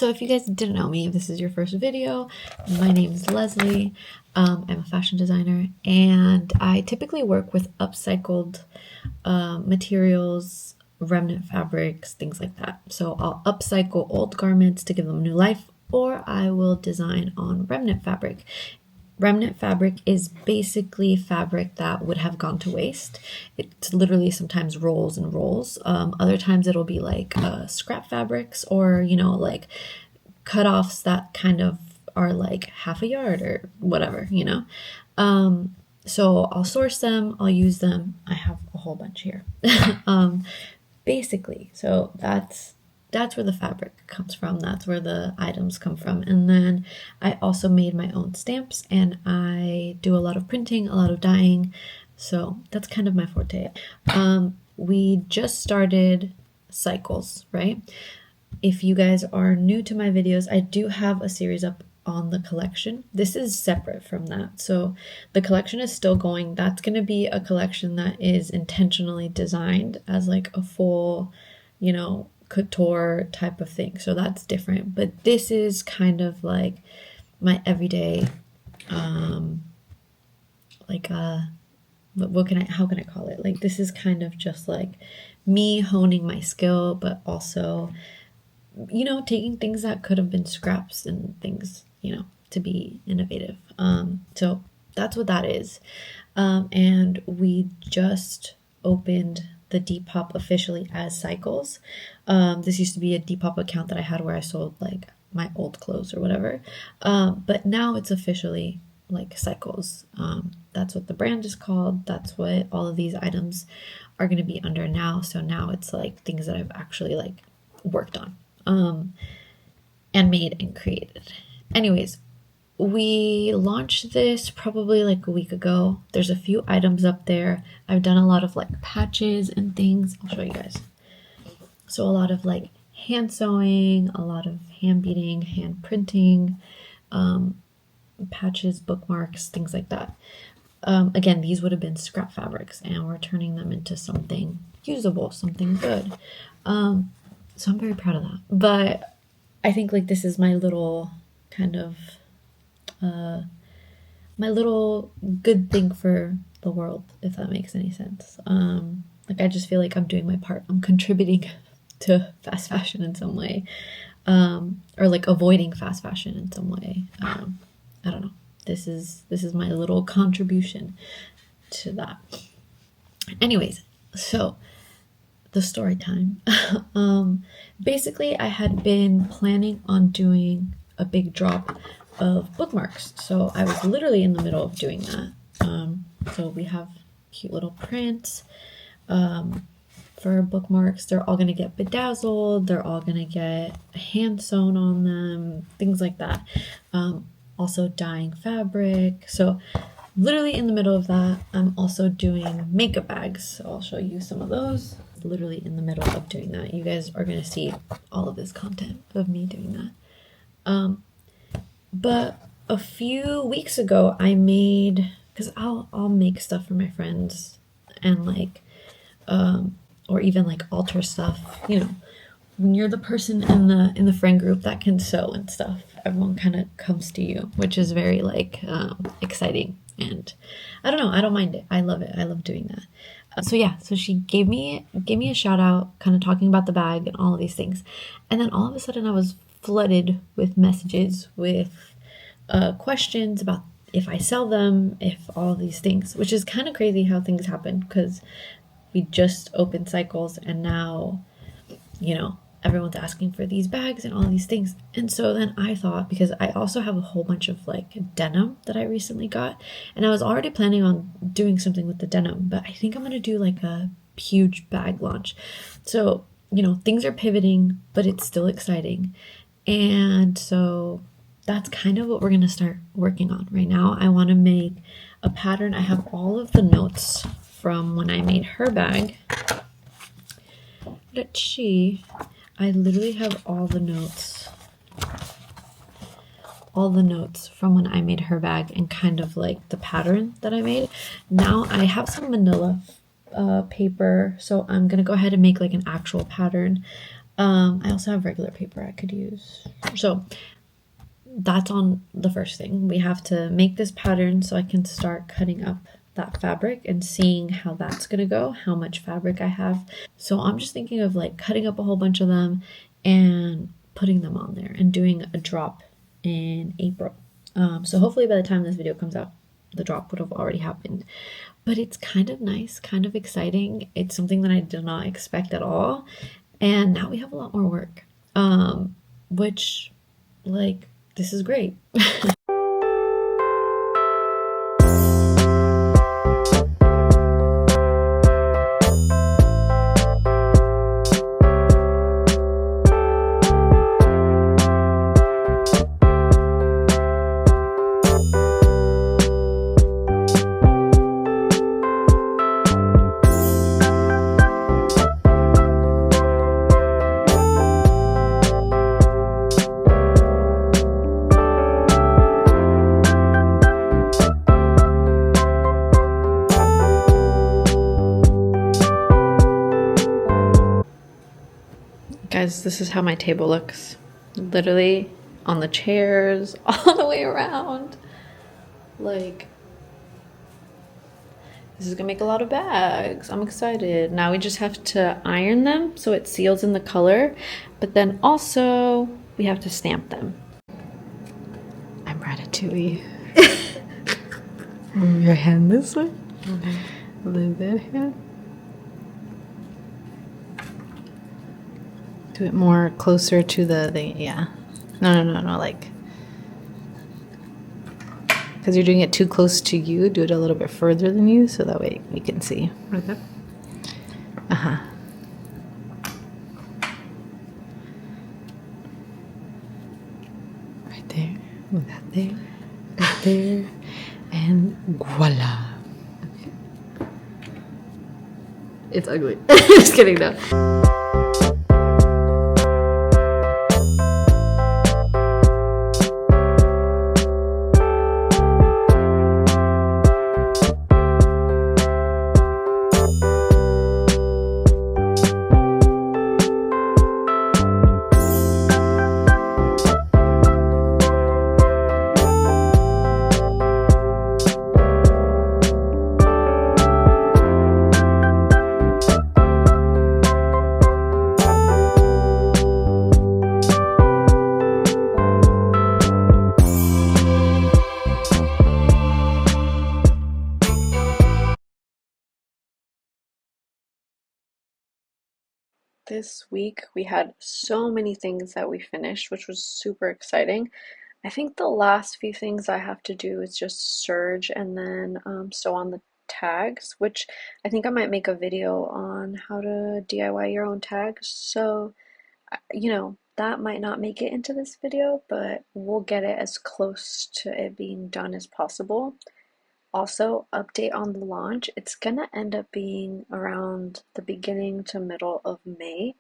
So if you guys didn't know me, if this is your first video, my name is Leslie. I'm a fashion designer, and I typically work with upcycled materials, remnant fabrics, things like that. So I'll upcycle old garments to give them new life, or I will design on remnant fabric. Remnant fabric is basically fabric that would have gone to waste. It's literally sometimes rolls and rolls. Other times it'll be like scrap fabrics, or, you know, like cutoffs that kind of are like half a yard or whatever, you know. So I'll source them, I'll use them. I have a whole bunch here. Basically, so that's where the fabric comes from. That's where the items come from. And then I also made my own stamps, and I do a lot of printing, a lot of dyeing. So that's kind of my forte. We just started Cycles, right? If you guys are new to my videos, I do have a series up on the collection. This is separate from that. So the collection is still going. That's going to be a collection that is intentionally designed as like a full, you know, couture type of thing. So that's different. But this is kind of like my everyday, like how can I call it? Like, this is kind of just like me honing my skill, but also, you know, taking things that could have been scraps and things, you know, to be innovative. So that's what that is. And we just opened the Depop officially as Cycles. This used to be a Depop account that I had where I sold like my old clothes or whatever. But now it's officially like Cycles. That's what the brand is called. That's what all of these items are going to be under now. So now it's like things that I've actually like worked on, and made and created. Anyways, we launched this probably like a week ago. There's a few items up there. I've done a lot of like patches and things. I'll show you guys. So a lot of like hand sewing, a lot of hand beading, hand printing, patches, bookmarks, things like that. Again, these would have been scrap fabrics, and we're turning them into something usable, something good. So I'm very proud of that. But I think like this is my little kind of my little good thing for the world, if that makes any sense. Like, I just feel like I'm doing my part. I'm contributing to fast fashion in some way, or like avoiding fast fashion in some way. I don't know. This is my little contribution to that. Anyways, so the story time. Basically, I had been planning on doing a big drop of bookmarks. So I was literally in the middle of doing that. So we have cute little prints for bookmarks. They're all going to get bedazzled. They're all going to get hand sewn on them, things like that. Also dyeing fabric. So literally in the middle of that, I'm also doing makeup bags. So I'll show you some of those. Literally in the middle of doing that. You guys are going to see all of this content of me doing that. But a few weeks ago, I made, because I'll make stuff for my friends, and like, or even like alter stuff. You know, when you're the person in the friend group that can sew and stuff, everyone kind of comes to you, which is very like exciting. And I don't know, I don't mind it. I love it. I love doing that. So yeah, so she gave me a shout out, kind of talking about the bag and all of these things, and then all of a sudden I was flooded with messages with questions about if I sell them, if all of these things, which is kind of crazy how things happen, because we just opened Cycles and now, you know, everyone's asking for these bags and all these things. And so then I thought, because I also have a whole bunch of like denim that I recently got, and I was already planning on doing something with the denim, but I think I'm going to do like a huge bag launch. So, you know, things are pivoting, but it's still exciting. And so that's kind of what we're going to start working on right now. I want to make a pattern. I have all of the notes from when I made her bag. Let's see. I literally have all the notes from when I made her bag and kind of like the pattern that I made. Now I have some manila paper, so I'm gonna go ahead and make like an actual pattern. I also have regular paper I could use. So that's on the first thing. We have to make this pattern so I can start cutting up that fabric and seeing how that's gonna go, how much fabric I have. So I'm just thinking of like cutting up a whole bunch of them and putting them on there and doing a drop in April. So hopefully by the time this video comes out, the drop would have already happened. But it's kind of nice, kind of exciting. It's something that I did not expect at all. And now we have a lot more work, which, like, this is great. Guys, this is how my table looks. Literally on the chairs, all the way around. Like, this is gonna make a lot of bags. I'm excited. Now we just have to iron them so it seals in the color, but then also we have to stamp them. I'm Ratatouille. Move your hand this way. A little bit here. Do it more closer to the yeah. No, like, because you're doing it too close to you, do it a little bit further than you, so that way we can see. Right there? Uh-huh. Right there, move that there, right there, and voila. Okay. It's ugly. Just kidding though. This week we had so many things that we finished, which was super exciting. I think the last few things I have to do is just serge and then sew on the tags, which I think I might make a video on how to DIY your own tags. So, you know, that might not make it into this video, but we'll get it as close to it being done as possible. Also, update on the launch. It's gonna end up being around the beginning to middle of May,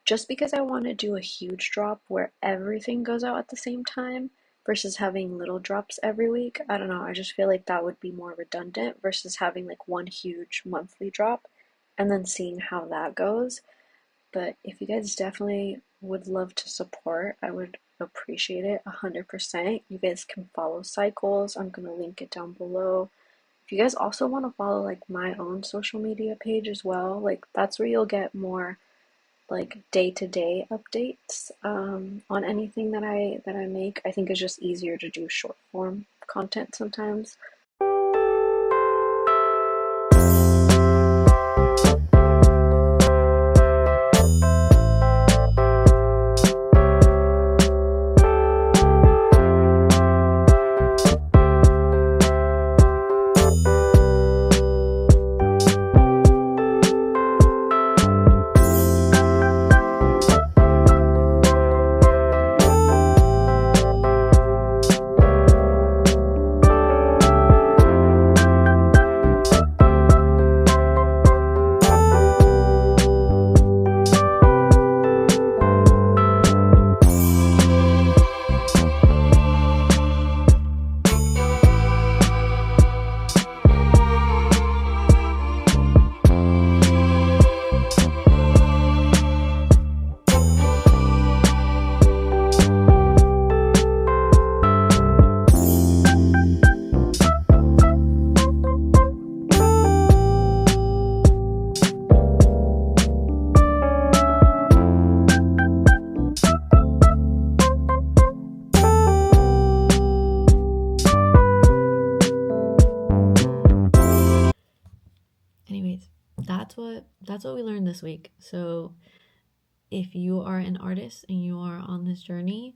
just because I want to do a huge drop where everything goes out at the same time versus having little drops every week. I don't know, I just feel like that would be more redundant versus having like one huge monthly drop and then seeing how that goes. But if you guys definitely would love to support, I would appreciate it 100%. You guys can follow Cycles. I'm gonna link it down below. If you guys also want to follow like my own social media page as well, like that's where you'll get more like day-to-day updates on anything that I make. I think it's just easier to do short form content sometimes. that's what we learned this week. So if you are an artist and you are on this journey,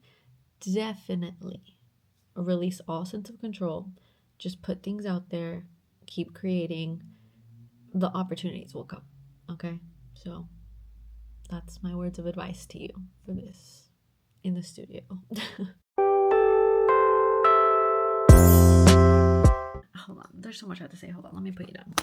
definitely release all sense of control. Just put things out there, keep creating. The opportunities will come. Okay? So that's my words of advice to you for this in the studio. Hold on, there's so much I have to say. Hold on, let me put you down.